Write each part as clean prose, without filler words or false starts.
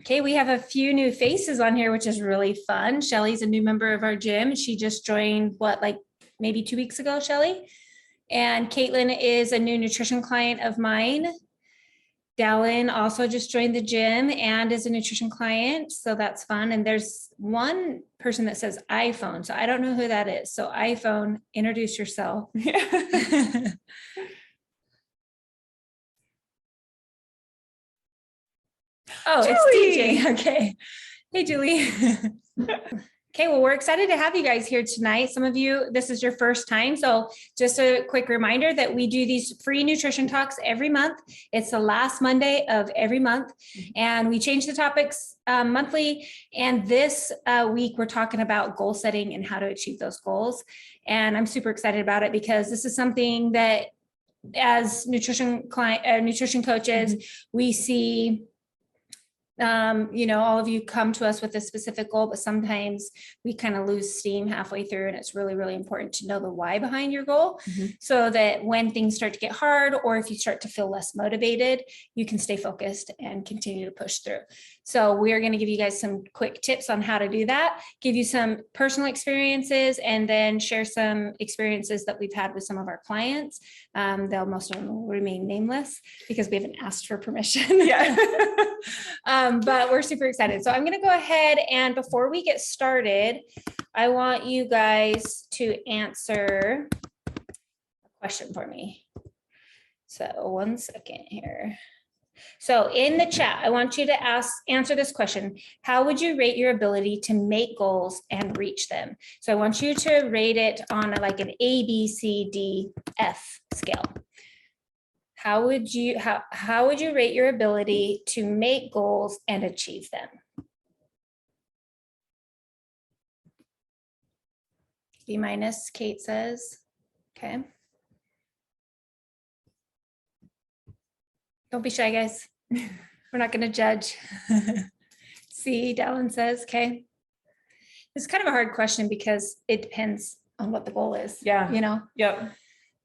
Okay, we have a few new faces on here, which is really fun. Shelly's a new member of our gym. She just joined, maybe 2 weeks ago, Shelly? And Caitlin is a new nutrition client of mine. Dallin also just joined the gym and is a nutrition client, so that's fun. And there's one person that says iPhone, so I don't know who that is. So iPhone, introduce yourself. Oh, Julie. It's DJ. Okay. Hey, Julie. Okay, well, we're excited to have you guys here tonight. Some of you, this is your first time. So just a quick reminder that we do these free nutrition talks every month. It's the last Monday of every month. And we change the topics monthly. And this week, we're talking about goal setting and how to achieve those goals. And I'm super excited about it because this is something that as nutrition coaches, we see all of you come to us with a specific goal, but sometimes we kind of lose steam halfway through, and it's really, really important to know the why behind your goal so that when things start to get hard, or if you start to feel less motivated, you can stay focused and continue to push through. So we're going to give you guys some quick tips on how to do that, give you some personal experiences, and then share some experiences that we've had with some of our clients. Most of them will remain nameless because we haven't asked for permission. Yeah. But we're super excited. So I'm going to go ahead, and before we get started, I want you guys to answer a question for me. So 1 second here. So in the chat, I want you to answer this question. How would you rate your ability to make goals and reach them? So I want you to rate it on an A, B, C, D, F scale. How would you rate your ability to make goals and achieve them? B minus, Kate says. Okay. Don't be shy, guys. We're not going to judge. C, Dallin says. Okay. It's kind of a hard question because it depends on what the goal is. Yeah. Yep.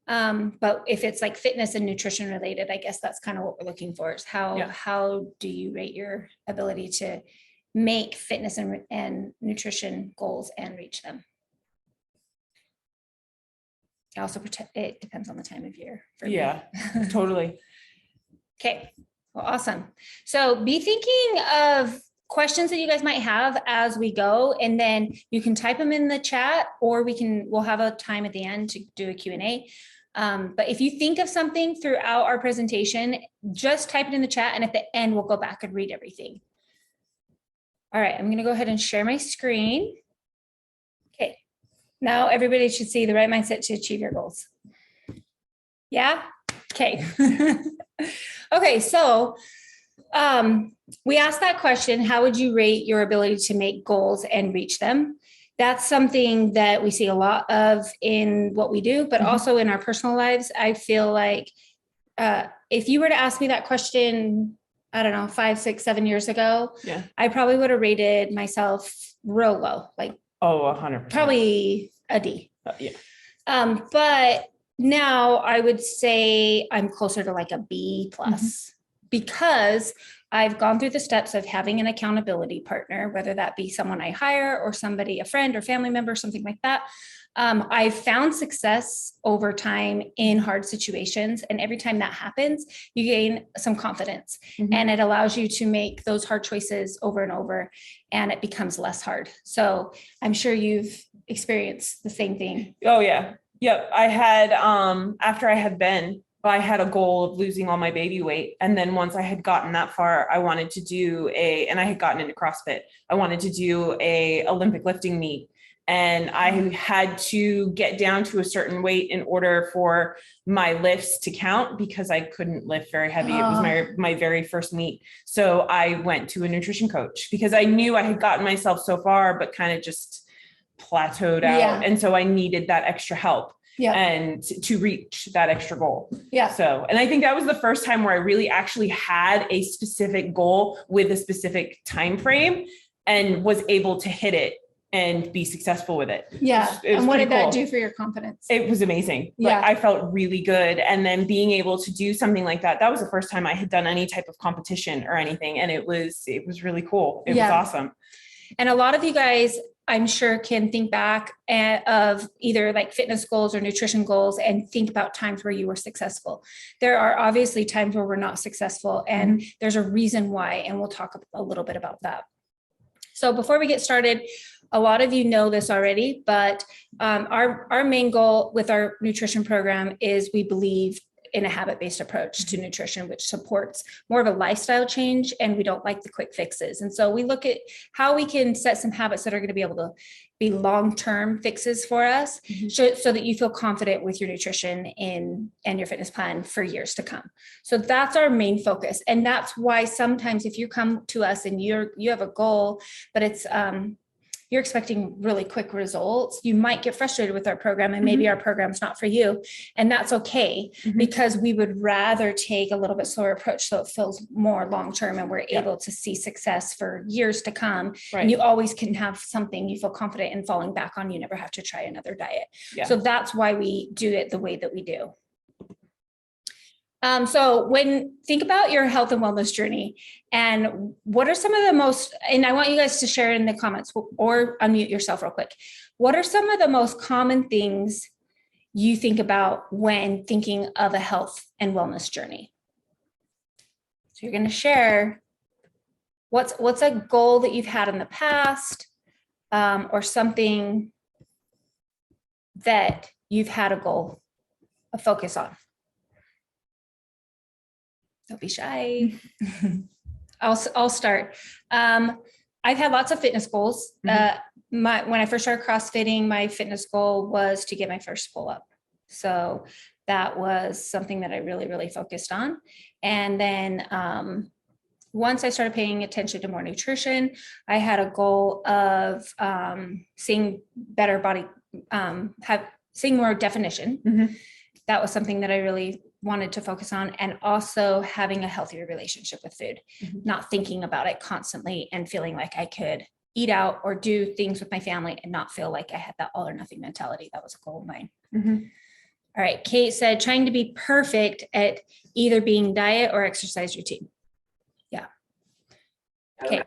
But if it's like fitness and nutrition related, I guess that's kind of what we're looking for is how do you rate your ability to make fitness and nutrition goals and reach them? It depends on the time of year for me. Totally. Okay, well, awesome. So be thinking of questions that you guys might have as we go, and then you can type them in the chat, or we'll have a time at the end to do a Q&A. But if you think of something throughout our presentation, just type it in the chat, and at the end, we'll go back and read everything. All right, I'm gonna go ahead and share my screen. Okay, now everybody should see the right mindset to achieve your goals. Yeah, okay. Okay, so we asked that question, how would you rate your ability to make goals and reach them? That's something that we see a lot of in what we do, but also in our personal lives. I feel like if you were to ask me that question, I don't know, 5, 6, 7 years ago, I probably would have rated myself real low, 100%. Probably a D. But now I would say I'm closer to a B plus because I've gone through the steps of having an accountability partner, whether that be someone I hire or somebody, a friend or family member, something like that. I've found success over time in hard situations. And every time that happens, you gain some confidence and it allows you to make those hard choices over and over, and it becomes less hard. So I'm sure you've experienced the same thing. Oh, yeah. Yep. I had, after I had a goal of losing all my baby weight. And then once I had gotten that far, I wanted to do and I had gotten into CrossFit. I wanted to do a Olympic lifting meet. And I had to get down to a certain weight in order for my lifts to count because I couldn't lift very heavy. It was my very first meet. So I went to a nutrition coach because I knew I had gotten myself so far, but kind of just plateaued out. And so I needed that extra help and to reach that extra goal. So, and I think that was the first time where I really actually had a specific goal with a specific time frame and was able to hit it and be successful with it. Yeah. It was And what pretty did that cool. do for your confidence? It was amazing. Yeah. Like I felt really good. And then being able to do something like that, that was the first time I had done any type of competition or anything. And it was really cool. It was awesome. And a lot of you guys, I'm sure, can think back of either like fitness goals or nutrition goals and think about times where you were successful. There are obviously times where we're not successful, and there's a reason why, and we'll talk a little bit about that. So before we get started, a lot of you know this already, but our main goal with our nutrition program is we believe in a habit-based approach to nutrition, which supports more of a lifestyle change, and we don't like the quick fixes. And so we look at how we can set some habits that are going to be able to be long-term fixes for us, so that you feel confident with your nutrition and your fitness plan for years to come. So that's our main focus. And that's why sometimes if you come to us and you have a goal, but it's you're expecting really quick results, you might get frustrated with our program, and maybe our program's not for you. And that's okay, because we would rather take a little bit slower approach so it feels more long-term and we're able to see success for years to come. Right. And you always can have something you feel confident in falling back on. You never have to try another diet. So that's why we do it the way that we do. So think about your health and wellness journey, and what are some of the most, and I want you guys to share in the comments or unmute yourself real quick. What are some of the most common things you think about when thinking of a health and wellness journey? So you're going to share what's a goal that you've had in the past, or something that you've had a focus on. Don't be shy. I'll start. I've had lots of fitness goals. When I first started CrossFitting, my fitness goal was to get my first pull up. So that was something that I really, really focused on. And then once I started paying attention to more nutrition, I had a goal of seeing better body, seeing more definition. That was something that I really wanted to focus on, and also having a healthier relationship with food, not thinking about it constantly and feeling like I could eat out or do things with my family and not feel like I had that all or nothing mentality. That was a goal of mine. All right. Kate said, trying to be perfect at either being diet or exercise routine. Yeah. Okay.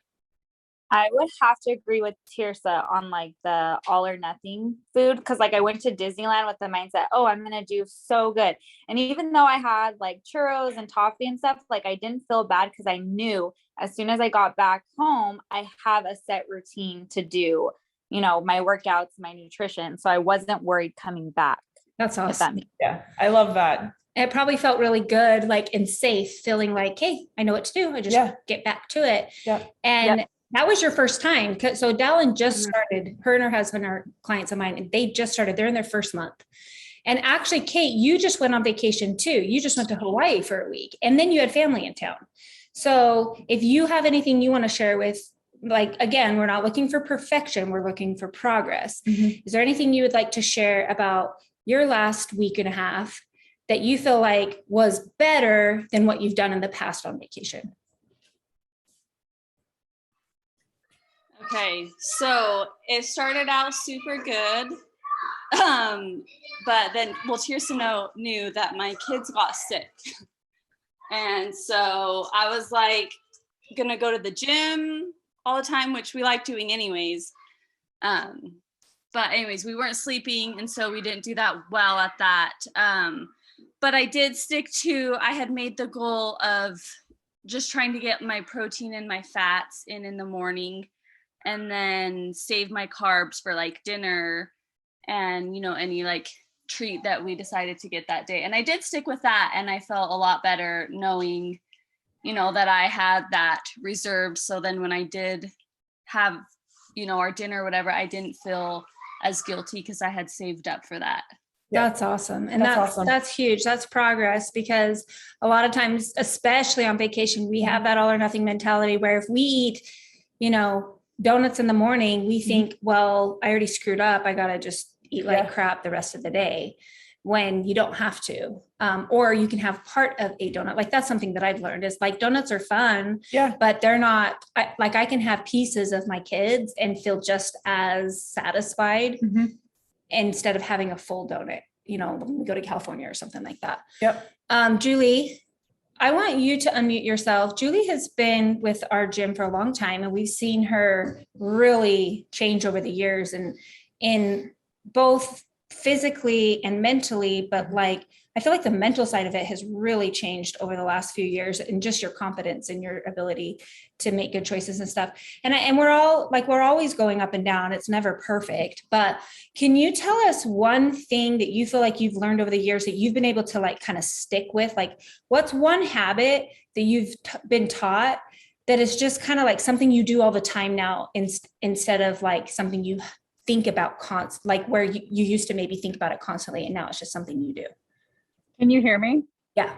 I would have to agree with Tiersa on like the all or nothing food. Cause like I went to Disneyland with the mindset, oh, I'm going to do so good. And even though I had like churros and toffee and stuff, like I didn't feel bad because I knew as soon as I got back home, I have a set routine to do, my workouts, my nutrition. So I wasn't worried coming back. That's awesome. Yeah. I love that. It probably felt really good, like, and safe, feeling like, hey, I know what to do. I just get back to it. And that was your first time. So Dallin just started, her and her husband are clients of mine, and they just started, they're in their first month. And actually, Kate, you just went on vacation too. You just went to Hawaii for a week, and then you had family in town. So if you have anything you want to share with, like, again, we're not looking for perfection. We're looking for progress. Is there anything you would like to share about your last week and a half that you feel like was better than what you've done in the past on vacation? Okay, so it started out super good, but then, Tiersa knew that my kids got sick, and so I was like gonna go to the gym all the time, which we like doing anyways. But anyways, we weren't sleeping, and so we didn't do that well at that. But I did stick to. I had made the goal of just trying to get my protein and my fats in the morning, and then save my carbs for like dinner and, any like treat that we decided to get that day. And I did stick with that. And I felt a lot better knowing, that I had that reserved. So then when I did have, our dinner or whatever, I didn't feel as guilty because I had saved up for that. That's awesome. And that's huge. That's progress, because a lot of times, especially on vacation, we have that all or nothing mentality where if we eat, donuts in the morning, we think, well, I already screwed up. I got to just eat like crap the rest of the day. when you don't have to. Or you can have part of a donut. Like that's something that I've learned is like donuts are fun, but they're not like I can have pieces of my kids and feel just as satisfied instead of having a full donut, you know, when we go to California or something like that. Julie, I want you to unmute yourself. Julie has been with our gym for a long time, and we've seen her really change over the years, and in both physically and mentally, but like I feel like the mental side of it has really changed over the last few years, and just your confidence and your ability to make good choices and stuff. And we're all like, we're always going up and down. It's never perfect, but can you tell us one thing that you feel like you've learned over the years that you've been able to like kind of stick with? Like what's one habit that you've been taught that is just kind of like something you do all the time now, instead of like something you think about like where you used to maybe think about it constantly, and now it's just something you do? Can you hear me? Yeah.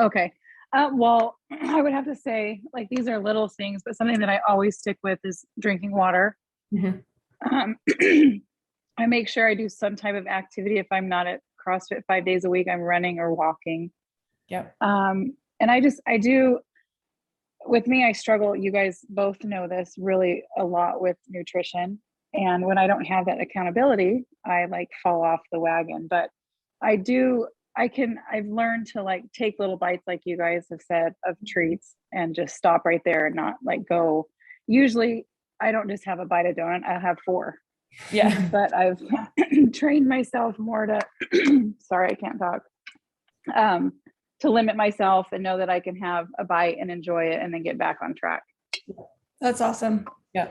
Okay. Well, I would have to say like these are little things, but something that I always stick with is drinking water. I make sure I do some type of activity. If I'm not at CrossFit 5 days a week, I'm running or walking. And I do, with me, I struggle, you guys both know this, really a lot with nutrition. And when I don't have that accountability, I like fall off the wagon. But I've learned to like take little bites, like you guys have said, of treats and just stop right there and not like go. Usually I don't just have a bite of donut, I'll have 4. But I've trained myself more to, sorry, I can't talk, to limit myself and know that I can have a bite and enjoy it and then get back on track. That's awesome. Yeah.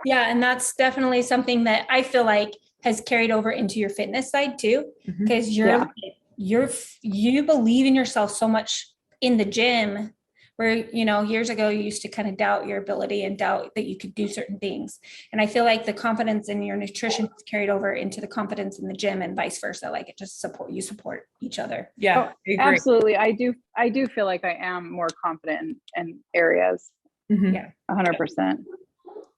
And that's definitely something that I feel like has carried over into your fitness side too, because you believe in yourself so much in the gym, where, you know, years ago you used to kind of doubt your ability and doubt that you could do certain things. And I feel like the confidence in your nutrition is carried over into the confidence in the gym and vice versa. Like it just support each other. Absolutely. I do feel like I am more confident in areas. 100%.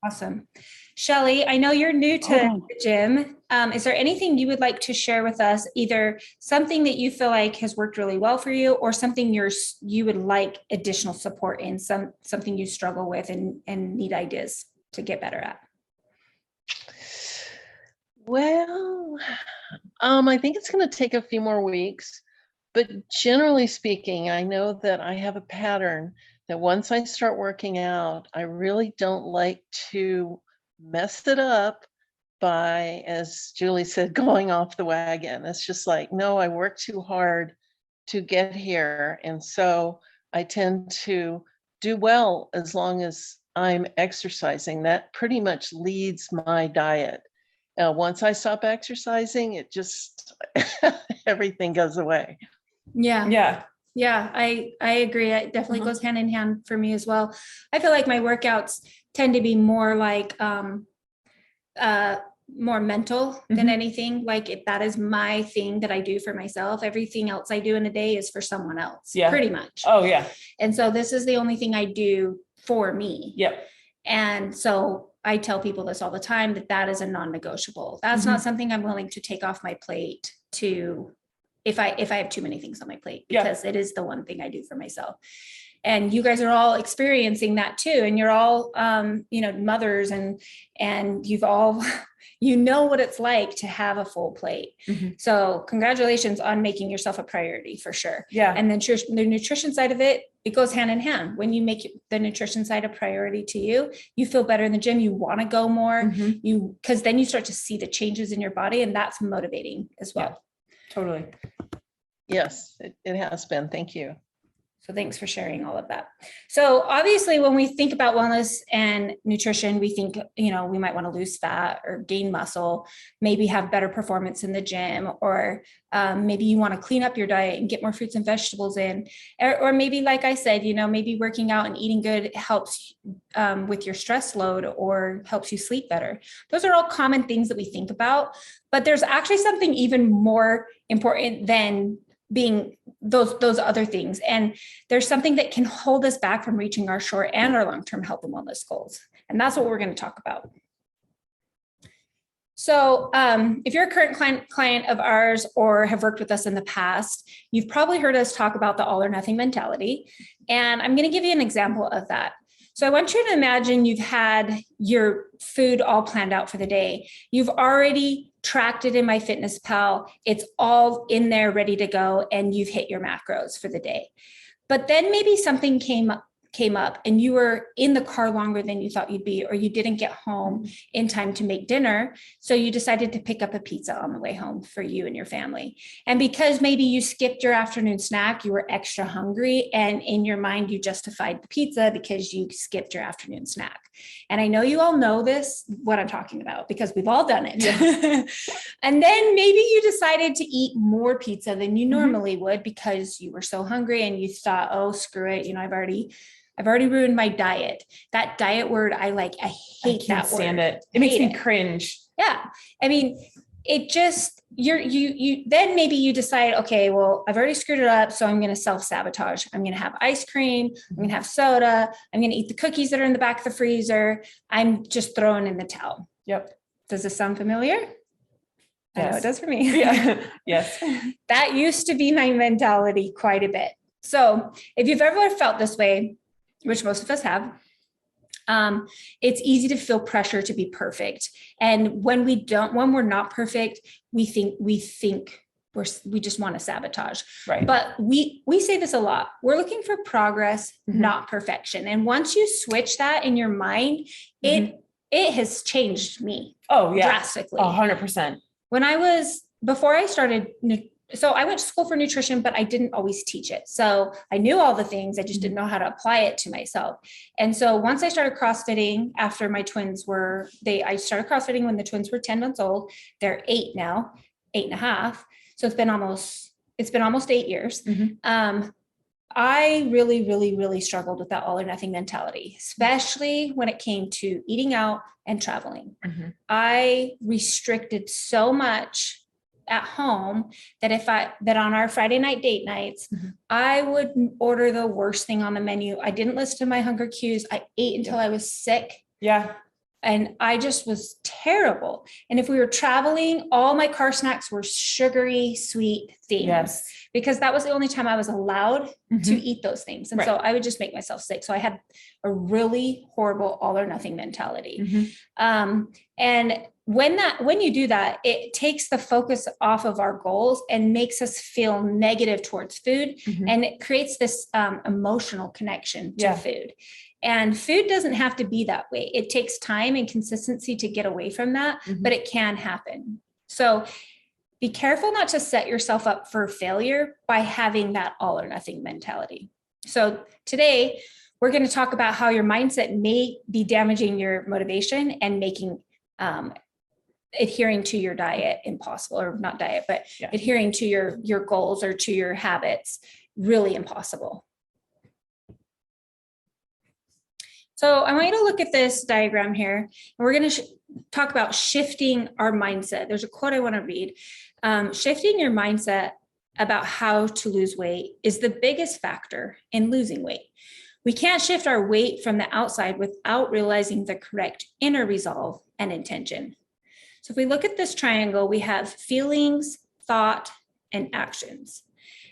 Awesome. Shelly, I know you're new to the gym. Is there anything you would like to share with us, either something that you feel like has worked really well for you, or something you would like additional support in, something you struggle with and need ideas to get better at? Well, I think it's going to take a few more weeks, but generally speaking, I know that I have a pattern that once I start working out, I really don't like to mess it up by, as Julie said, going off the wagon. It's just like, no, I worked too hard to get here. And so I tend to do well as long as I'm exercising. That pretty much leads my diet. Once I stop exercising, it just, everything goes away. Yeah, I agree. It definitely goes hand in hand for me as well. I feel like my workouts tend to be more like more mental than anything. Like if that is my thing that I do for myself, everything else I do in a day is for someone else. Pretty much. And so this is the only thing I do for me. And so I tell people this all the time, that is a non-negotiable. That's not something I'm willing to take off my plate to, if I have too many things on my plate, because it is the one thing I do for myself. And you guys are all experiencing that too. And you're all, mothers, and you've all, you know what it's like to have a full plate. So congratulations on making yourself a priority for sure. And then the nutrition side of it, it goes hand in hand. When you make the nutrition side a priority to you, you feel better in the gym. You want to go more, because then you start to see the changes in your body, and that's motivating as well. Totally. Yes, it has been. Thank you. So thanks for sharing all of that. So obviously, when we think about wellness and nutrition, we think, we might want to lose fat or gain muscle, maybe have better performance in the gym, or maybe you want to clean up your diet and get more fruits and vegetables in, or maybe, like I said, maybe working out and eating good helps with your stress load or helps you sleep better. Those are all common things that we think about, but there's actually something even more important than being those other things. And there's something that can hold us back from reaching our short and our long-term health and wellness goals. And that's what we're going to talk about. So if you're a current client of ours or have worked with us in the past, you've probably heard us talk about the all or nothing mentality. And I'm going to give you an example of that. So I want you to imagine you've had your food all planned out for the day. You've already tracked it in MyFitnessPal. It's all in there ready to go, and you've hit your macros for the day. But then maybe something came up and you were in the car longer than you thought you'd be, or you didn't get home in time to make dinner. So you decided to pick up a pizza on the way home for you and your family. And because maybe you skipped your afternoon snack, you were extra hungry. And in your mind, you justified the pizza because you skipped your afternoon snack. And I know you all know this, what I'm talking about, because we've all done it. Yeah. And then maybe you decided to eat more pizza than you normally would because you were so hungry and you thought, oh, screw it. I've already ruined my diet. That diet word, I hate that word. Stand it. It makes me cringe. Yeah. I mean, it just, you then maybe you decide, okay, well, I've already screwed it up. So I'm going to self-sabotage. I'm going to have ice cream. I'm going to have soda. I'm going to eat the cookies that are in the back of the freezer. I'm just throwing in the towel. Yep. Does this sound familiar? Yes. I know it does for me. Yeah. Yes. That used to be my mentality quite a bit. So if you've ever felt this way, which most of us have, it's easy to feel pressure to be perfect. And when we're not perfect, we think we just want to sabotage. Right. But we say this a lot. We're looking for progress, not perfection. And once you switch that in your mind, it has changed me. Oh yeah. Drastically. 100%. Before I started, so I went to school for nutrition, but I didn't always teach it. So I knew all the things, I just didn't know how to apply it to myself. And so once I started CrossFitting after my twins I started CrossFitting when the twins were 10 months old. They're 8 now, 8.5. So it's been almost 8 years. I really, really, really struggled with that all or nothing mentality, especially when it came to eating out and traveling. I restricted so much at home that on our Friday night date nights, I would order the worst thing on the menu. I didn't listen to my hunger cues. I ate until I was sick. Yeah. And I just was terrible. And if we were traveling, all my car snacks were sugary, sweet things, because that was the only time I was allowed to eat those things. And so I would just make myself sick. So I had a really horrible all or nothing mentality. And when you do that, it takes the focus off of our goals and makes us feel negative towards food. And it creates this emotional connection to food. And food doesn't have to be that way. It takes time and consistency to get away from that, but it can happen. So be careful not to set yourself up for failure by having that all or nothing mentality. So today we're going to talk about how your mindset may be damaging your motivation and making adhering to your diet impossible, or not diet, but adhering to your goals or to your habits really impossible. So I want you to look at this diagram here, and we're going to talk about shifting our mindset. There's a quote I want to read. Shifting your mindset about how to lose weight is the biggest factor in losing weight. We can't shift our weight from the outside without realizing the correct inner resolve and intention. So if we look at this triangle, we have feelings, thought, and actions.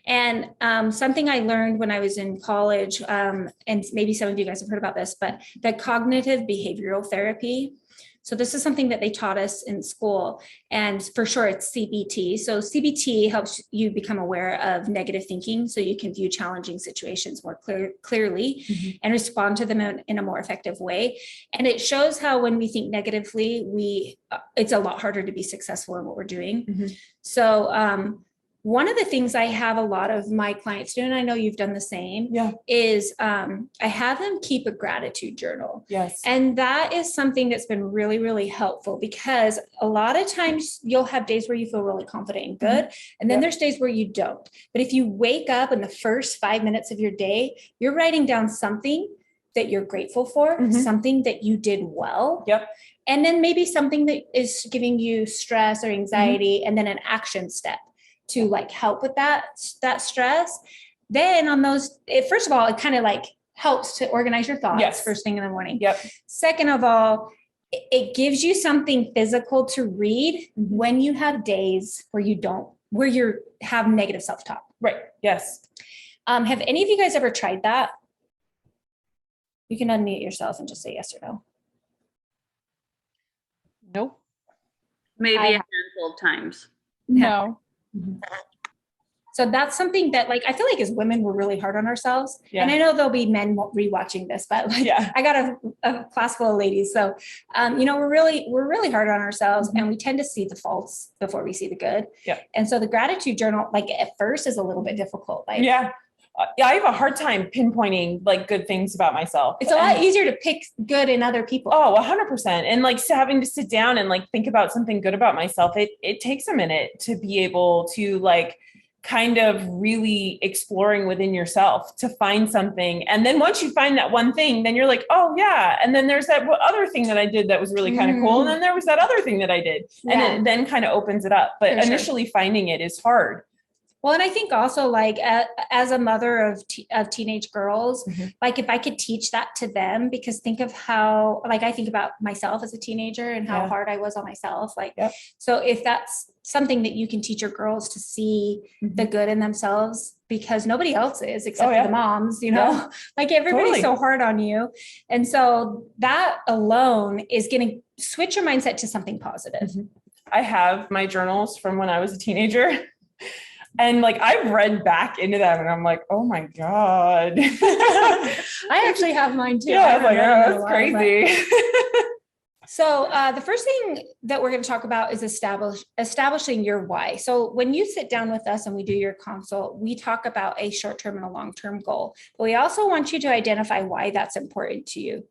And something I learned when I was in college, and maybe some of you guys have heard about this, but the cognitive behavioral therapy. So this is something that they taught us in school, and for sure it's CBT. So CBT helps you become aware of negative thinking so you can view challenging situations more clearly and respond to them in a more effective way. And it shows how when we think negatively, it's a lot harder to be successful in what we're doing. So one of the things I have a lot of my clients do, and I know you've done the same, is I have them keep a gratitude journal. Yes. And that is something that's been really, really helpful, because a lot of times you'll have days where you feel really confident and good. And then there's days where you don't. But if you wake up in the first 5 minutes of your day, you're writing down something that you're grateful for, something that you did well. And then maybe something that is giving you stress or anxiety, and then an action step to like help with that stress. Then on those, first of all, it kind of like helps to organize your thoughts first thing in the morning. Second of all, it gives you something physical to read when you have days where you have negative self-talk. Right. Yes. Have any of you guys ever tried that? You can unmute yourself and just say yes or no. Nope. Maybe I a have- handful of times. No. So that's something that, like, I feel like as women, we're really hard on ourselves. Yeah. And I know there'll be men rewatching this, but like, Yeah. I got a class full of ladies. So, we're really hard on ourselves, and we tend to see the faults before we see the good. Yeah. And so the gratitude journal, like at first, is a little bit difficult. Like, Yeah. I have a hard time pinpointing like good things about myself. it's a lot easier to pick good in other people. Oh, 100%. And like having to sit down and like think about something good about myself, it takes a minute to be able to like kind of really exploring within yourself to find something. And then once you find that one thing, then you're like, oh yeah. And then there's that other thing that I did that was really kind of cool. And then there was that other thing that I did. And Yeah. it then kind of opens it up. But For sure. initially finding it is hard. Well, and I think also like as a mother of teenage girls, like if I could teach that to them, because think of how, like, I think about myself as a teenager and how Yeah. hard I was on myself. Like, Yep. so if that's something that you can teach your girls to see the good in themselves, because nobody else is except yeah. for the moms, like everybody's Totally. so hard on you. And so that alone is going to switch your mindset to something positive. I have my journals from when I was a teenager. And like, I've read back into them and I'm like, oh my God. I actually have mine too. Yeah, I was haven't like, read it in oh, a that's while, crazy. So the first thing that we're going to talk about is establishing your why. So when you sit down with us and we do your consult, we talk about a short-term and a long-term goal, but we also want you to identify why that's important to you.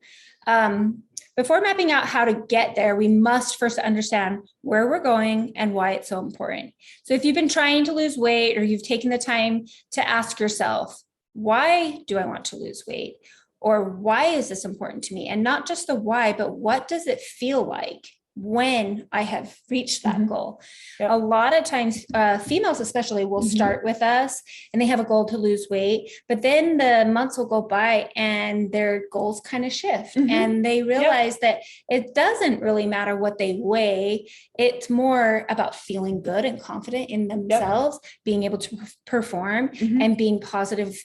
Before mapping out how to get there, we must first understand where we're going and why it's so important. So if you've been trying to lose weight, or you've taken the time to ask yourself, why do I want to lose weight? Or why is this important to me? And not just the why, but what does it feel like when I have reached that goal? Yep. A lot of times, females especially will start with us and they have a goal to lose weight, but then the months will go by and their goals kind of shift and they realize that it doesn't really matter what they weigh. It's more about feeling good and confident in themselves, being able to perform and being positive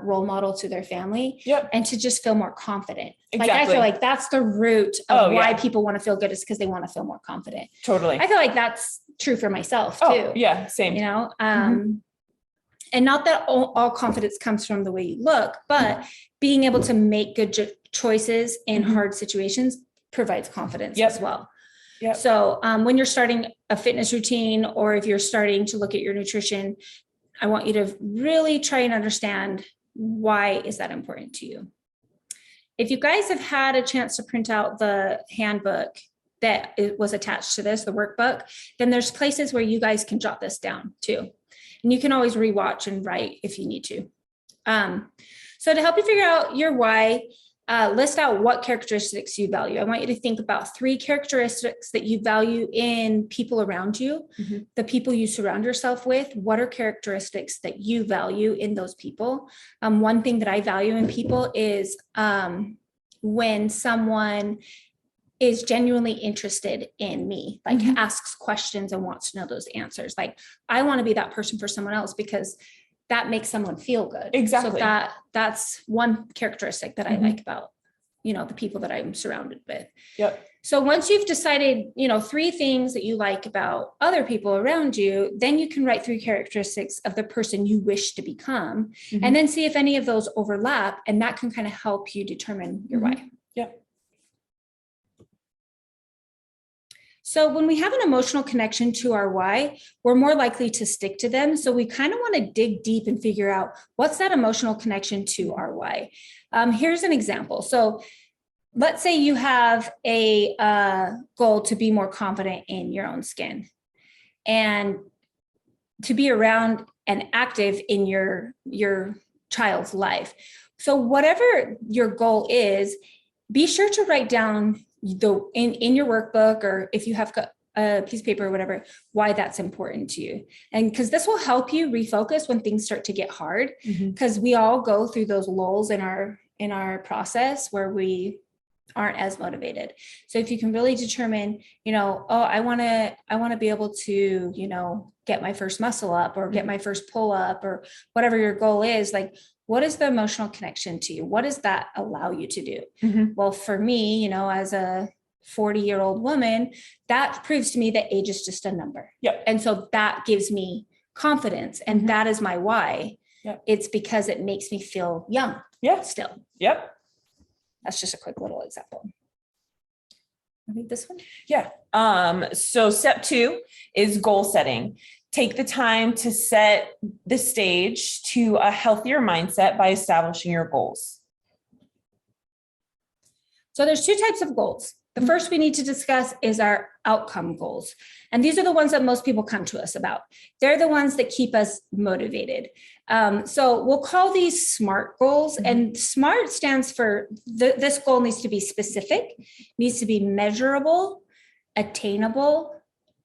role model to their family and to just feel more confident. Exactly. Like, I feel like that's the root of why people want to feel good, is because they want to feel more confident. Totally. I feel like that's true for myself too. Oh, yeah, same. And not that all confidence comes from the way you look, but being able to make good choices in hard situations provides confidence as well. Yep. So when you're starting a fitness routine, or if you're starting to look at your nutrition, I want you to really try and understand, why is that important to you? If you guys have had a chance to print out the handbook that it was attached to this, the workbook, then there's places where you guys can jot this down too. And you can always rewatch and write if you need to. So to help you figure out your why, list out what characteristics you value. I want you to think about 3 characteristics that you value in people around you, the people you surround yourself with. What are characteristics that you value in those people? One thing that I value in people is when someone is genuinely interested in me, like asks questions and wants to know those answers. Like, I want to be that person for someone else, because that makes someone feel good. Exactly. So that's one characteristic that I like about, the people that I'm surrounded with. Yep. So once you've decided, 3 things that you like about other people around you, then you can write 3 characteristics of the person you wish to become, and then see if any of those overlap. And that can kind of help you determine your why. Yep. So when we have an emotional connection to our why, we're more likely to stick to them. So we kind of want to dig deep and figure out, what's that emotional connection to our why? Here's an example. So let's say you have a goal to be more confident in your own skin and to be around and active in your child's life. So whatever your goal is, be sure to write down in your workbook, or if you have a piece of paper or whatever, why that's important to you. And because this will help you refocus when things start to get hard, because we all go through those lulls in our process where we aren't as motivated. So if you can really determine, oh, I want to be able to, get my first muscle up or get my first pull up or whatever your goal is, like, what is the emotional connection to you? What does that allow you to do? Well, for me, as a 40-year-old woman, that proves to me that age is just a number. Yep. And so that gives me confidence. And that is my why. Yep. It's because it makes me feel young. Yeah. Still. Yep. That's just a quick little example. Read this one. Yeah. So step 2 is goal setting. Take the time to set the stage to a healthier mindset by establishing your goals. So there's 2 types of goals. The first we need to discuss is our outcome goals. And these are the ones that most people come to us about. They're the ones that keep us motivated. So we'll call these SMART goals, and SMART stands for this goal needs to be specific, needs to be measurable, attainable,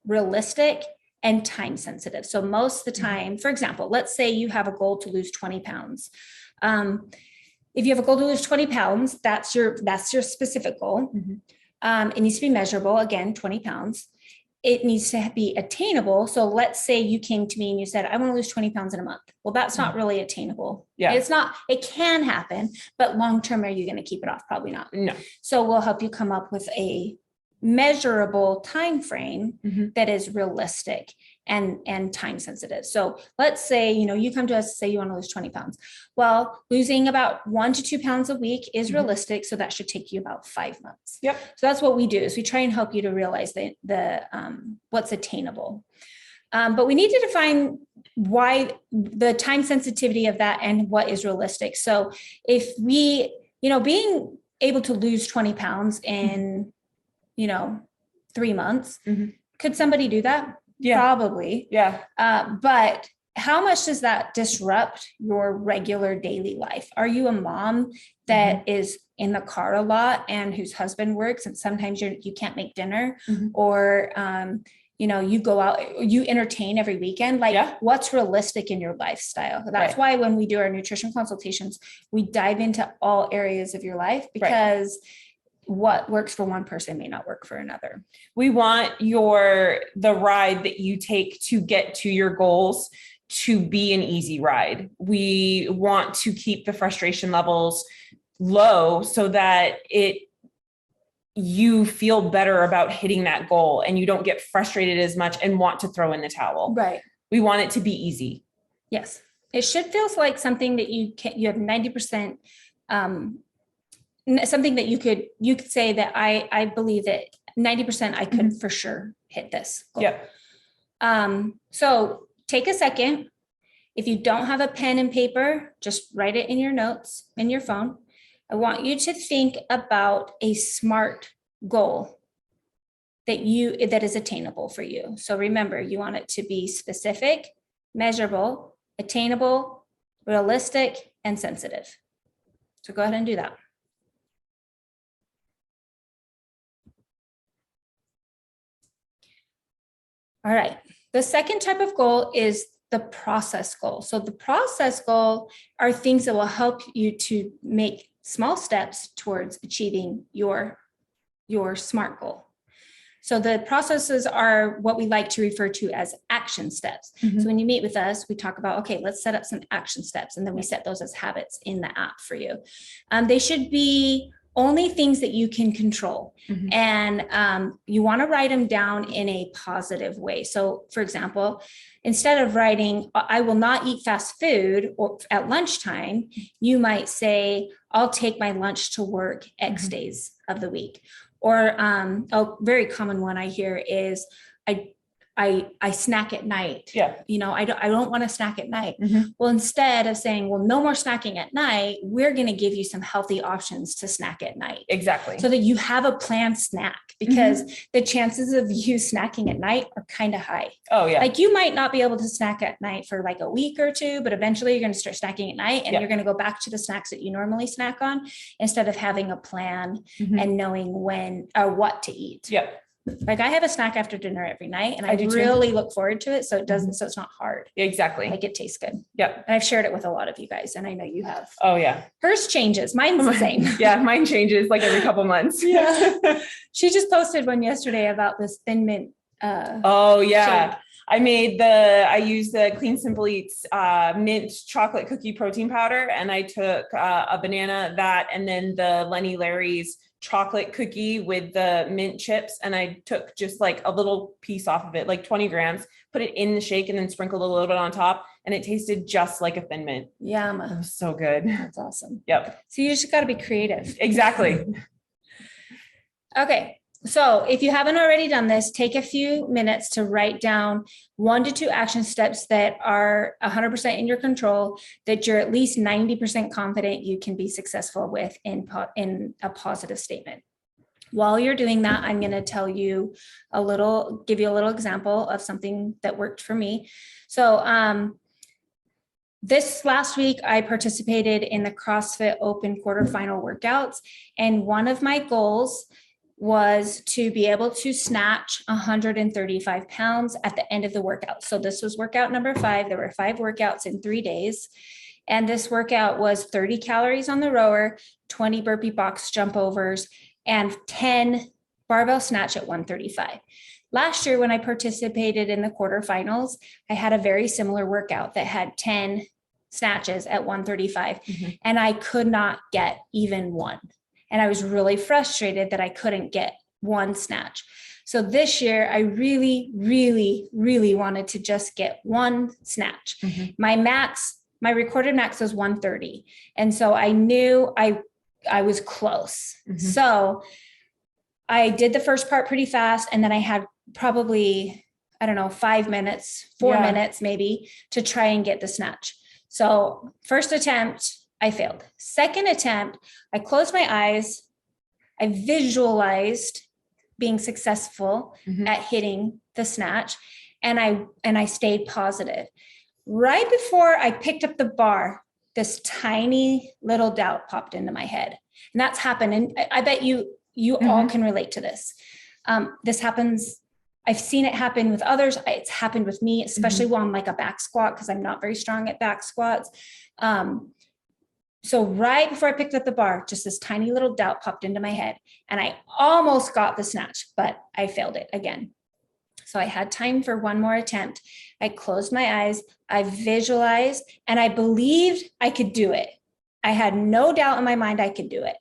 realistic, and time sensitive. So most of the time, for example, let's say you have a goal to lose 20 pounds. If you have a goal to lose 20 pounds, that's your specific goal. It needs to be measurable, again, 20 pounds. It needs to be attainable. So let's say you came to me and you said, I want to lose 20 pounds in a month. Well, that's not really attainable. Yeah. It's not, it can happen, but long-term, are you going to keep it off? Probably not. No. So we'll help you come up with a measurable time frame that is realistic and time sensitive. So let's say, you come to us and say you want to lose 20 pounds. Well, losing about 1 to 2 pounds a week is realistic. So that should take you about 5 months. Yep. So that's what we do, is we try and help you to realize the what's attainable. But we need to define why the time sensitivity of that and what is realistic. So if we, being able to lose 20 pounds in 3 months, could somebody do that? Yeah. Probably. Yeah. But how much does that disrupt your regular daily life? Are you a mom that is in the car a lot and whose husband works and sometimes you can't make dinner, or you go out, you entertain every weekend? Like, what's realistic in your lifestyle? That's why when we do our nutrition consultations, we dive into all areas of your life, because what works for one person may not work for another. We want the ride that you take to get to your goals to be an easy ride. We want to keep the frustration levels low so that you feel better about hitting that goal and you don't get frustrated as much and want to throw in the towel. Right. We want it to be easy. Yes. It should feel like something that you have 90%, something that you could say that I believe that 90% I could for sure hit this goal. Yep. So take a second. If you don't have a pen and paper, just write it in your notes in your phone. I want you to think about a SMART goal that is attainable for you. So remember, you want it to be specific, measurable, attainable, realistic, and sensitive. So go ahead and do that. All right. The second type of goal is the process goal. So the process goal are things that will help you to make small steps towards achieving your SMART goal. So the processes are what we like to refer to as action steps. So when you meet with us, we talk about, okay, let's set up some action steps. And then we set those as habits in the app for you. They should be only things that you can control. And you want to write them down in a positive way. So for example, instead of writing, I will not eat fast food or at lunchtime, you might say, I'll take my lunch to work X days of the week. Or a very common one I hear is, I snack at night. Yeah. I don't want to snack at night. Well, instead of saying, well, no more snacking at night, we're going to give you some healthy options to snack at night. Exactly. So that you have a planned snack, because the chances of you snacking at night are kind of high. Oh yeah. Like, you might not be able to snack at night for like a week or two, but eventually you're going to start snacking at night, and you're going to go back to the snacks that you normally snack on, instead of having a plan and knowing when or what to eat. Yep. Like I have a snack after dinner every night and I do too. really look forward to it. So it doesn't, so it's not hard. Exactly. Like it tastes good. Yep. And I've shared it with a lot of you guys and I know you have. Oh yeah. Hers changes. Mine's the same. Yeah. Mine changes like every couple months. Yeah. She just posted one yesterday about this thin mint. Oh yeah. Shake. I used the Clean Simple Eats mint chocolate cookie protein powder, and I took a banana, that, and then the Lenny Larry's chocolate cookie with the mint chips. And I took just like a little piece off of it, like 20 grams, put it in the shake and then sprinkled a little bit on top. And it tasted just like a Thin Mint. It Yum. was so good. That's awesome. Yep. So you just got to be creative. Exactly. Okay. So if you haven't already done this, take a few minutes to write down 1 to 2 action steps that are 100% in your control, that you're at least 90% confident you can be successful with in a positive statement. While you're doing that, I'm going to tell you give you a little example of something that worked for me. So, this last week, I participated in the CrossFit Open quarterfinal workouts, and one of my goals was to be able to snatch 135 pounds at the end of the workout. So this was workout number 5. There were 5 workouts in 3 days. And this workout was 30 calories on the rower, 20 burpee box jump overs, and 10 barbell snatch at 135. Last year, when I participated in the quarterfinals, I had a very similar workout that had 10 snatches at 135, and I could not get even one. And I was really frustrated that I couldn't get one snatch. So this year, I really, really, really wanted to just get one snatch. My recorded max was 130. And so I knew I was close. So I did the first part pretty fast. And then I had probably, 5 minutes, 4 minutes maybe, to try and get the snatch. So first attempt, I failed. Second attempt, I closed my eyes. I visualized being successful at hitting the snatch, and I stayed positive. Right before I picked up the bar, this tiny little doubt popped into my head, and that's happened. And I bet you all can relate to this. This happens. I've seen it happen with others. It's happened with me, especially while I'm like a back squat, because I'm not very strong at back squats. So right before I picked up the bar, just this tiny little doubt popped into my head, and I almost got the snatch, but I failed it again. So I had time for one more attempt. I closed my eyes, I visualized, and I believed I could do it. I had no doubt in my mind I could do it,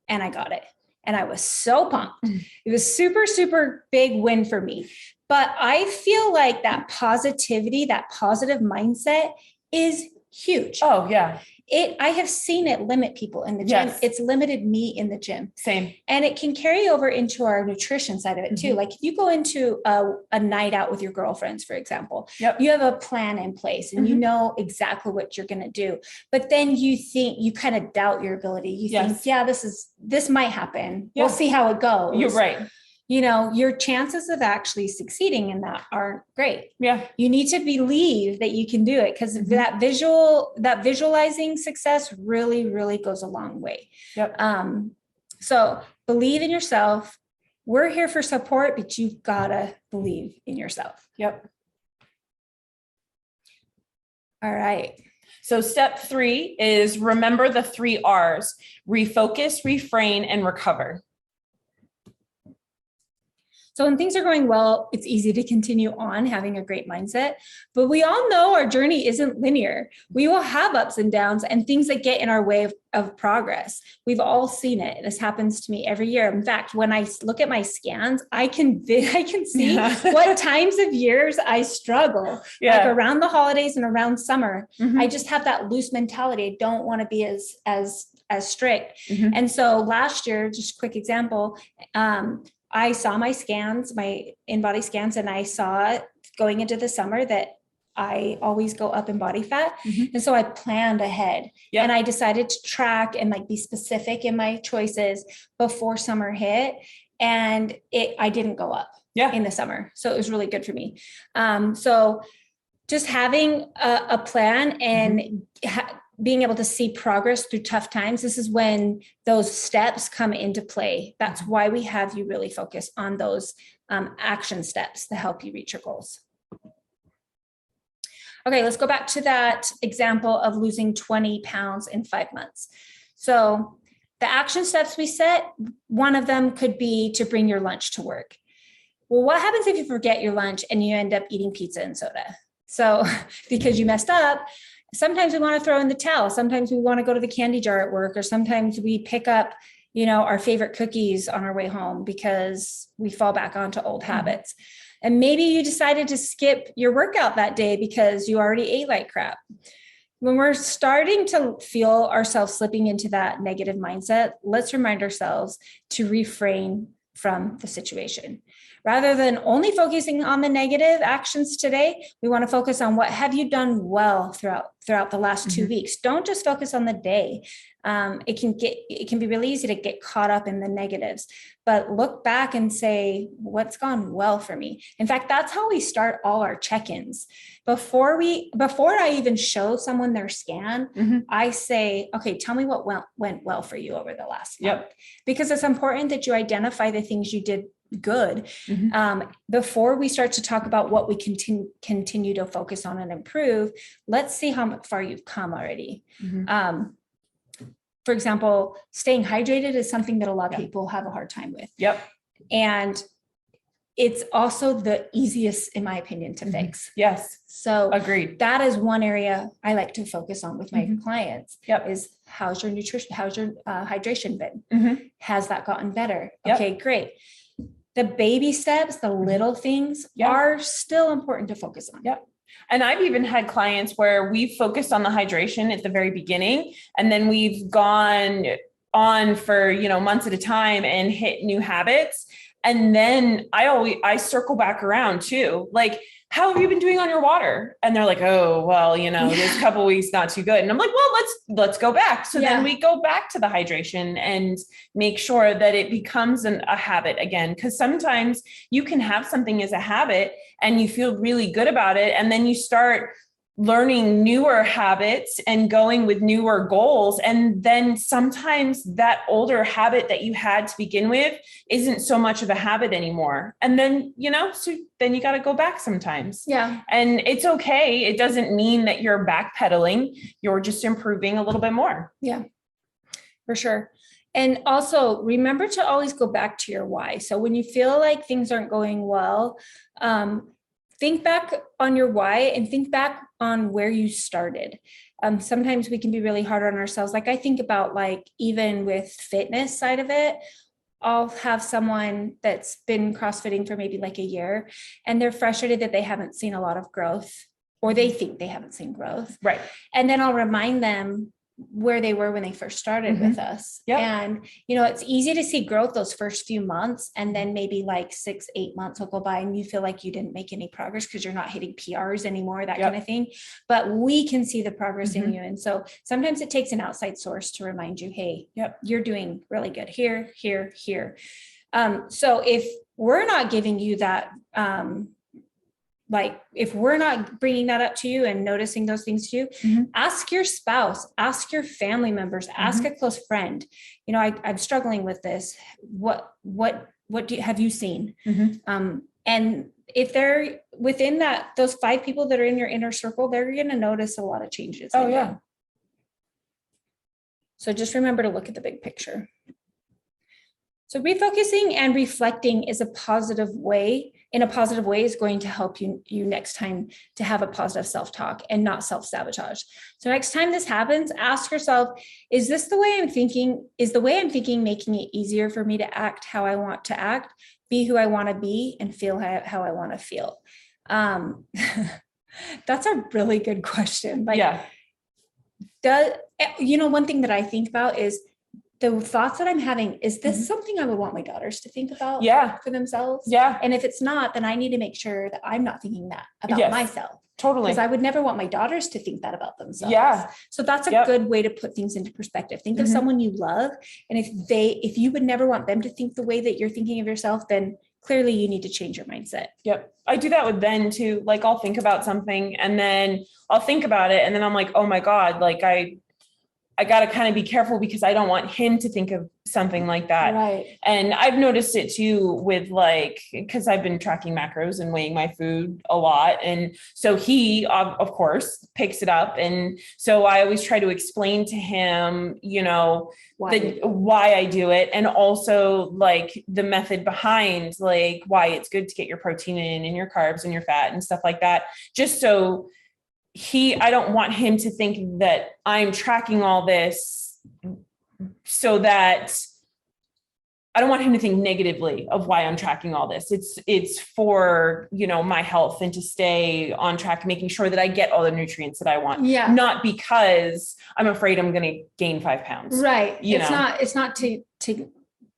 and I got it. And I was so pumped. It was super, super big win for me. But I feel like that positivity, that positive mindset is huge. Oh yeah. I have seen it limit people in the gym. Yes. It's limited me in the gym. Same. And it can carry over into our nutrition side of it too. Like if you go into a night out with your girlfriends, for example, you have a plan in place and you know exactly what you're going to do. But then you kind of doubt your ability. You think, this might happen. We'll see how it goes. You're right. Your chances of actually succeeding in that aren't great. Yeah. You need to believe that you can do it, because that visualizing success really, really goes a long way. Yep. So believe in yourself. We're here for support, but you've got to believe in yourself. Yep. All right. So step 3 is remember the 3 R's: refocus, refrain, and recover. So when things are going well, it's easy to continue on having a great mindset, but we all know our journey isn't linear. We will have ups and downs and things that get in our way of progress. We've all seen it. This happens to me every year. In fact, when I look at my scans, I can see what times of years I struggle. Like around the holidays and around summer, I just have that loose mentality. I don't want to be as strict. And so last year, just a quick example, I saw my scans, my in-body scans, and I saw going into the summer that I always go up in body fat. And so I planned ahead and I decided to track and be specific in my choices before summer hit. And I didn't go up in the summer. So it was really good for me. So just having a plan and being able to see progress through tough times, this is when those steps come into play. That's why we have you really focus on those action steps to help you reach your goals. Okay, let's go back to that example of losing 20 pounds in 5 months. So the action steps we set, one of them could be to bring your lunch to work. Well, what happens if you forget your lunch and you end up eating pizza and soda? So because you messed up, sometimes we want to throw in the towel. Sometimes we want to go to the candy jar at work, or sometimes we pick up, our favorite cookies on our way home because we fall back onto old habits. And maybe you decided to skip your workout that day because you already ate like crap. When we're starting to feel ourselves slipping into that negative mindset, let's remind ourselves to refrain from the situation. Rather than only focusing on the negative actions today, we want to focus on what have you done well throughout the last 2 weeks. Don't just focus on the day. It can be really easy to get caught up in the negatives, but look back and say, what's gone well for me? In fact, that's how we start all our check-ins. Before I even show someone their scan, I say, okay, tell me what went well for you over the last month. Because it's important that you identify the things you did good before we start to talk about what we continue to focus on and improve. Let's see how far you've come already. For example, staying hydrated is something that a lot of people have a hard time with. And it's also the easiest, in my opinion, to fix. So agreed. That is one area I like to focus on with my clients. Is how's your nutrition, how's your hydration been? Has that gotten better? Okay, great. The baby steps, the little things are still important to focus on. And I've even had clients where we've focused on the hydration at the very beginning, and then we've gone on for, months at a time and hit new habits. And then I circle back around too. Like, how have you been doing on your water? And they're like, oh, well, this couple weeks, not too good. And I'm like, well, let's go back. So then we go back to the hydration and make sure that it becomes a habit again. Cause sometimes you can have something as a habit and you feel really good about it. And then you start learning newer habits and going with newer goals. And then sometimes that older habit that you had to begin with isn't so much of a habit anymore. And then, so then you got to go back sometimes. And it's okay. It doesn't mean that you're backpedaling. You're just improving a little bit more. For sure. And also remember to always go back to your why. So when you feel like things aren't going well, think back on your why and think back on where you started. Sometimes we can be really hard on ourselves. Like I think about even with fitness side of it, I'll have someone that's been CrossFitting for maybe a year and they're frustrated that they haven't seen a lot of growth, or they think they haven't seen growth. And then I'll remind them where they were when they first started with us. And, it's easy to see growth those first few months. And then maybe 6-8 months will go by and you feel like you didn't make any progress because you're not hitting PRs anymore, that kind of thing. But we can see the progress in you. And so sometimes it takes an outside source to remind you, hey, you're doing really good here, here, here. So if we're not giving you that, if we're not bringing that up to you and noticing those things to you, ask your spouse, ask your family members, ask a close friend. I'm struggling with this. What have you seen? And if they're within those 5 people that are in your inner circle, they're going to notice a lot of changes. So just remember to look at the big picture. So refocusing and reflecting is a positive way is going to help you next time to have a positive self-talk and not self-sabotage. So next time this happens, ask yourself, is this the way I'm thinking? Is the way I'm thinking making it easier for me to act how I want to act, be who I want to be, and feel how I want to feel? That's a really good question. One thing that I think about is the thoughts that I'm having, is this something I would want my daughters to think about for themselves? And if it's not, then I need to make sure that I'm not thinking that about myself. Totally. Because I would never want my daughters to think that about themselves. So that's a good way to put things into perspective. Think of someone you love. And if you would never want them to think the way that you're thinking of yourself, then clearly you need to change your mindset. I do that with Ben too. I'll think about something and then I'll think about it. And then I'm like, oh my God, I got to kind of be careful because I don't want him to think of something like that. Right. And I've noticed it too with like, because I've been tracking macros and weighing my food a lot. And so he, of course, picks it up. And so I always try to explain to him, you know, why I do it. And also like the method behind like why it's good to get your protein in and your carbs and your fat and stuff like that. Just so I don't want him to think that I'm tracking all this so that I don't want him to think negatively of why I'm tracking all this. It's for, you know, my health and to stay on track, making sure that I get all the nutrients that I want. Yeah. Not because I'm afraid I'm going to gain 5 pounds. Right. It's not to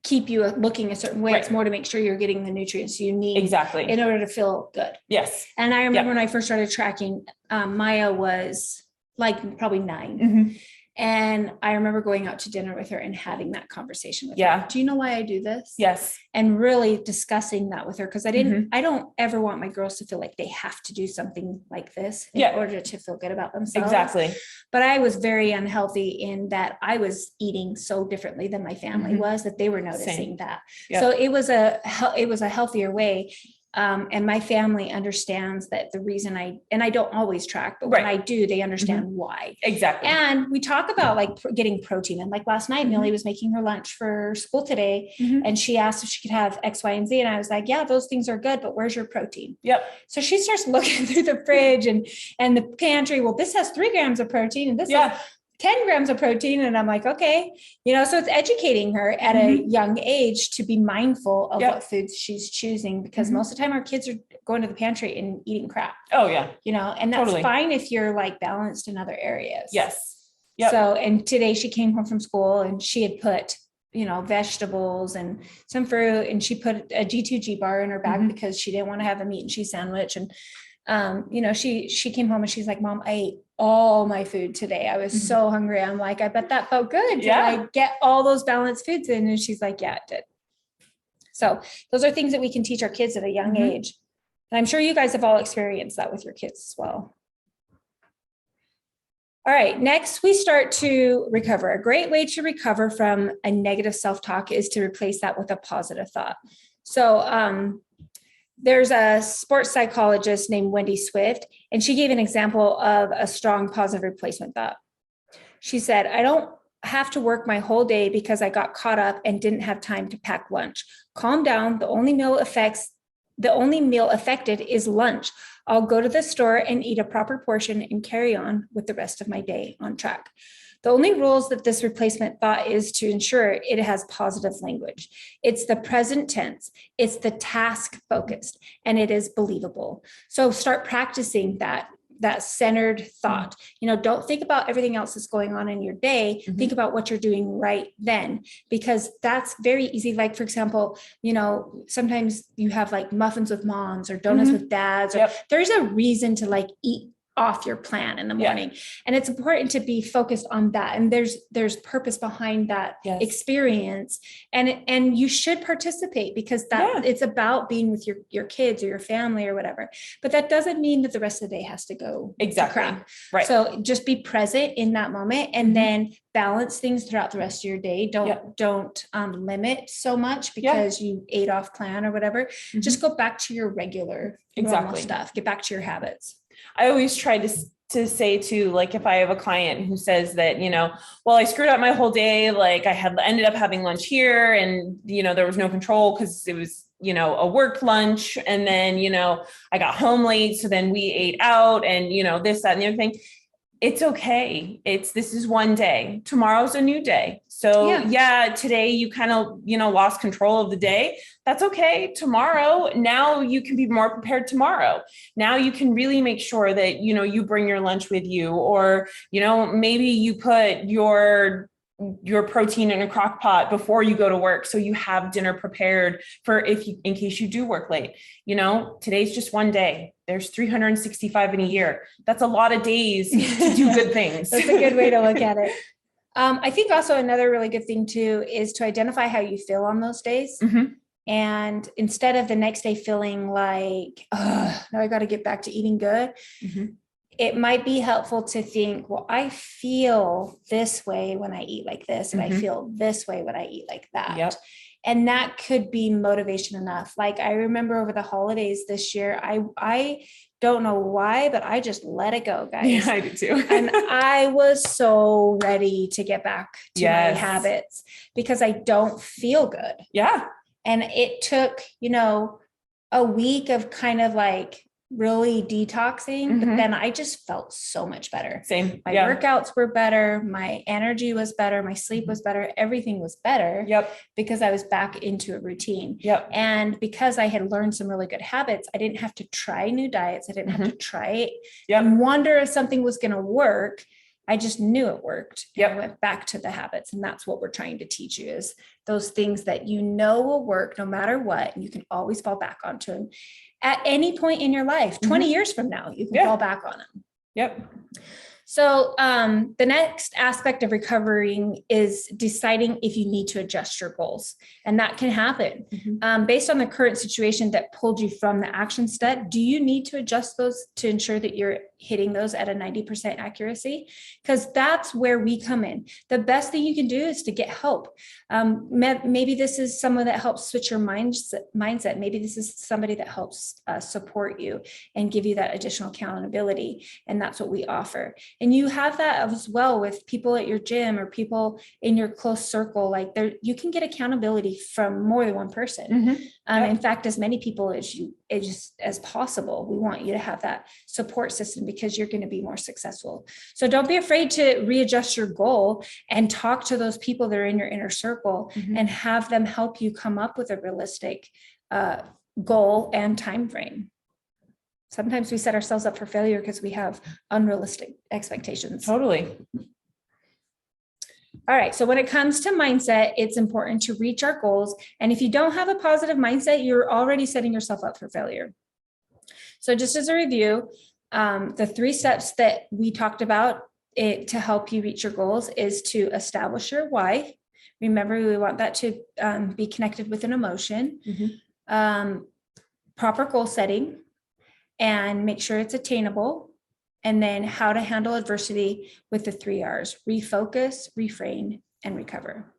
keep you looking a certain way. Right. It's more to make sure you're getting the nutrients you need Exactly. in order to feel good. Yes. And I remember when I first started tracking, Maya was like probably 9. Mm-hmm. And I remember going out to dinner with her and having that conversation with Yeah. her. Do you know why I do this? Yes. And really discussing that with her. Cause I don't ever want my girls to feel like they have to do something like this in order to feel good about themselves. Exactly. But I was very unhealthy in that I was eating so differently than my family was, that they were noticing that. Yep. So it was a healthier way. And my family understands that the reason I don't always track, but when I do, they understand why. Exactly. And we talk about like getting protein. And like last night, Millie was making her lunch for school today, and she asked if she could have X, Y, and Z. And I was like, yeah, those things are good, but where's your protein? Yep. So she starts looking through the fridge and the pantry. Well, this has 3 grams of protein and this has 10 grams of protein. And I'm like, okay, you know, so it's educating her at a young age to be mindful of what foods she's choosing, because most of the time our kids are going to the pantry and eating crap. Oh yeah. You know, and that's fine if you're like balanced in other areas. Yes. Yep. So, and today she came home from school and she had put, you know, vegetables and some fruit, and she put a G2G bar in her bag because she didn't want to have a meat and cheese sandwich. And, you know, she came home and she's like, Mom, I ate all my food today. I was so hungry. I'm like, I bet that felt good. Did I get all those balanced foods in? And she's like, yeah, it did. So those are things that we can teach our kids at a young age. And I'm sure you guys have all experienced that with your kids as well. All right, next we start to recover. A great way to recover from a negative self-talk is to replace that with a positive thought. So there's a sports psychologist named Wendy Swift, and she gave an example of a strong positive replacement thought. She said, I don't have to work my whole day because I got caught up and didn't have time to pack lunch. Calm down. The only meal affected is lunch. I'll go to the store and eat a proper portion and carry on with the rest of my day on track. The only rules that this replacement thought is to ensure it has positive language. It's the present tense, it's the task focused, and it is believable. So start practicing that centered thought. You know, don't think about everything else that's going on in your day. Think about what you're doing right then, because that's very easy. Like, for example, you know, sometimes you have like muffins with moms or donuts with dads, or there's a reason to like eat off your plan in the morning. And it's important to be focused on that. And there's purpose behind that experience. And you should participate, because it's about being with your kids or your family or whatever. But that doesn't mean that the rest of the day has to go to crap. Right. So just be present in that moment, and then balance things throughout the rest of your day. Don't limit so much because you ate off plan or whatever. Just go back to your regular normal stuff. Get back to your habits. I always try to say too, like if I have a client who says that, you know, well, I screwed up my whole day, like I had ended up having lunch here and, you know, there was no control because it was, you know, a work lunch. And then, you know, I got home late. So then we ate out and, you know, this, that, and the other thing. It's okay. This is one day. Tomorrow's a new day. So today you kind of, you know, lost control of the day. That's okay. Tomorrow, now you can be more prepared tomorrow. Now you can really make sure that, you know, you bring your lunch with you, or, you know, maybe you put your protein in a crock pot before you go to work. So you have dinner prepared for in case you do work late. You know, today's just one day. There's 365 in a year. That's a lot of days to do good things. That's a good way to look at it. I think also another really good thing too is to identify how you feel on those days. And instead of the next day feeling like, oh, now I got to get back to eating good. it might be helpful to think, well, I feel this way when I eat like this, and I feel this way when I eat like that. Yep. And that could be motivation enough. Like I remember over the holidays this year, I don't know why, but I just let it go, guys. Yeah, I do too. And I was so ready to get back to my Yes. habits because I don't feel good. Yeah. And it took, a week of kind of like really detoxing, but then I just felt so much better. Same. My workouts were better. My energy was better. My sleep was better. Everything was better. Yep. Because I was back into a routine. Yep. And because I had learned some really good habits, I didn't have to try new diets. I didn't have to try it and wonder if something was going to work. I just knew it worked. Yep. I went back to the habits. And that's what we're trying to teach you, is those things that will work no matter what. And you can always fall back onto them at any point in your life. 20 years from now, you can fall back on them. Yep. So the next aspect of recovering is deciding if you need to adjust your goals. And that can happen based on the current situation that pulled you from the action step. Do you need to adjust those to ensure that you're hitting those at a 90% accuracy? Because that's where we come in. The best thing you can do is to get help. Maybe this is someone that helps switch your mindset. Maybe this is somebody that helps support you and give you that additional accountability. And that's what we offer. And you have that as well with people at your gym or people in your close circle. Like you can get accountability from more than one person. In fact, as many people as possible. We want you to have that support system because you're going to be more successful. So don't be afraid to readjust your goal and talk to those people that are in your inner circle and have them help you come up with a realistic goal and time frame. Sometimes we set ourselves up for failure because we have unrealistic expectations. Totally. All right. So when it comes to mindset, it's important to reach our goals. And if you don't have a positive mindset, you're already setting yourself up for failure. So just as a review, the 3 steps that we talked about to help you reach your goals is to establish your why. Remember, we want that to be connected with an emotion, proper goal setting, and make sure it's attainable. And then how to handle adversity with the 3 R's: refocus, reframe, and recover.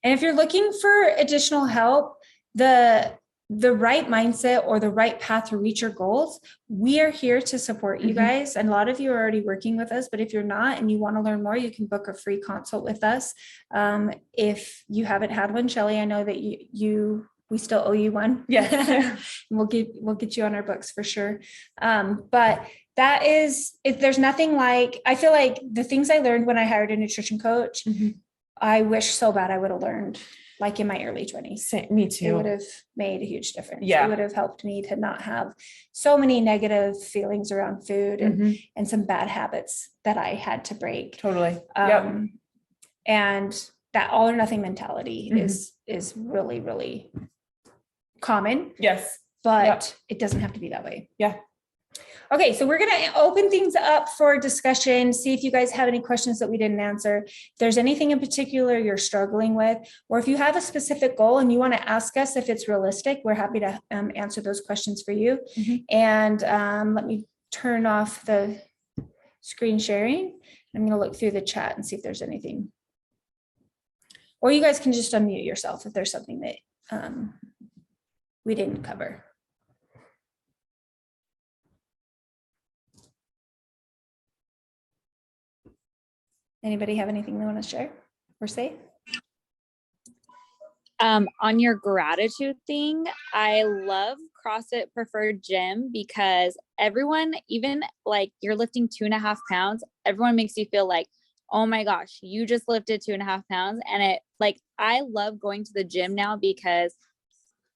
And if you're looking for additional help, the right mindset or the right path to reach your goals, we are here to support you guys. And a lot of you are already working with us, but if you're not and you want to learn more, you can book a free consult with us. If you haven't had one, Shelly, I know that we still owe you one. Yeah. We'll get you on our books for sure. But that is, if there's nothing like, I feel like the things I learned when I hired a nutrition coach, I wish so bad I would have learned like in my early 20s. Me too. It would have made a huge difference. Yeah. It would have helped me to not have so many negative feelings around food and some bad habits that I had to break. Totally. And that all or nothing mentality is really, really common. Yes. But it doesn't have to be that way. Yeah. Okay, so we're going to open things up for discussion, see if you guys have any questions that we didn't answer. If there's anything in particular you're struggling with, or if you have a specific goal and you want to ask us if it's realistic, we're happy to answer those questions for you. And let me turn off the screen sharing. I'm going to look through the chat and see if there's anything. Or you guys can just unmute yourself if there's something that we didn't cover. Anybody have anything they want to share or say? On your gratitude thing, I love CrossFit Preferred Gym because everyone, even like you're lifting 2.5 pounds, everyone makes you feel like, oh my gosh, you just lifted 2.5 pounds. And I love going to the gym now because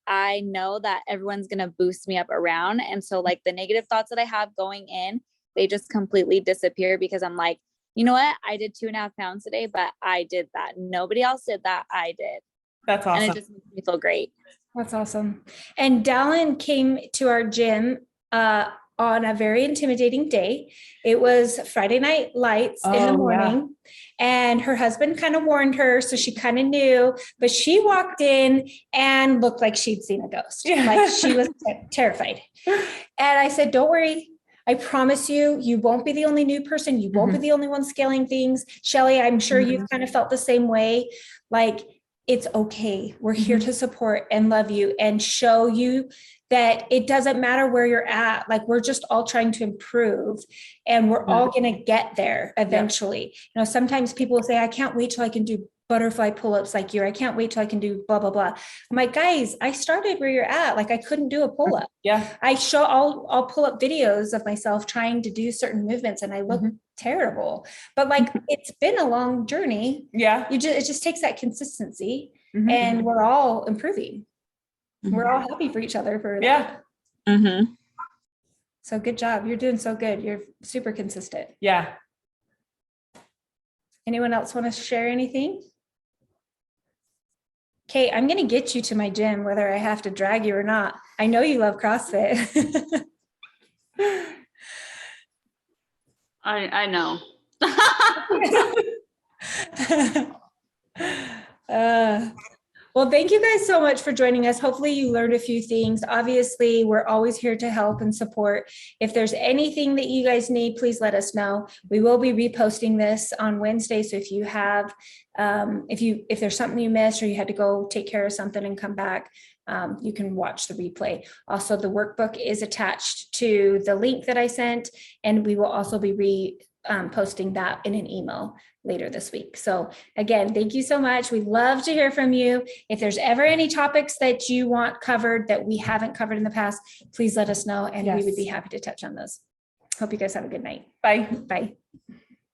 I know that everyone's going to boost me up around. And so like the negative thoughts that I have going in, they just completely disappear because I'm like, you know what? I did 2.5 pounds today, but I did that. Nobody else did that. I did. That's awesome. And it just makes me feel great. That's awesome. And Dallin came to our gym on a very intimidating day. It was Friday Night Lights in the morning. And her husband kind of warned her, so she kind of knew, but she walked in and looked like she'd seen a ghost. Like she was terrified. And I said, don't worry. I promise you, you won't be the only new person. You won't be the only one scaling things. Shelly, I'm sure you've kind of felt the same way. Like, it's okay. We're here to support and love you and show you that it doesn't matter where you're at. Like, we're just all trying to improve, and we're all going to get there eventually. You know, sometimes people say, I can't wait till I can do butterfly pull-ups like you. I can't wait till I can do blah, blah, blah. I'm like, guys, I started where you're at. Like, I couldn't do a pull-up. Yeah. I'll pull up videos of myself trying to do certain movements and I look terrible, but like, it's been a long journey. Yeah. It just takes that consistency, and we're all improving. We're all happy for each other for that. So good job. You're doing so good. You're super consistent. Yeah. Anyone else want to share anything? Kate, I'm going to get you to my gym, whether I have to drag you or not. I know you love CrossFit. I know. Well, thank you guys so much for joining us. Hopefully you learned a few things. Obviously, we're always here to help and support. If there's anything that you guys need, please let us know. We will be reposting this on Wednesday. So if you have, if there's something you missed or you had to go take care of something and come back, you can watch the replay. Also, the workbook is attached to the link that I sent, and we will also be posting that in an email later this week. So again, thank you so much. We'd love to hear from you. If there's ever any topics that you want covered that we haven't covered in the past, please let us know, and we would be happy to touch on those. Hope you guys have a good night. Bye. Bye.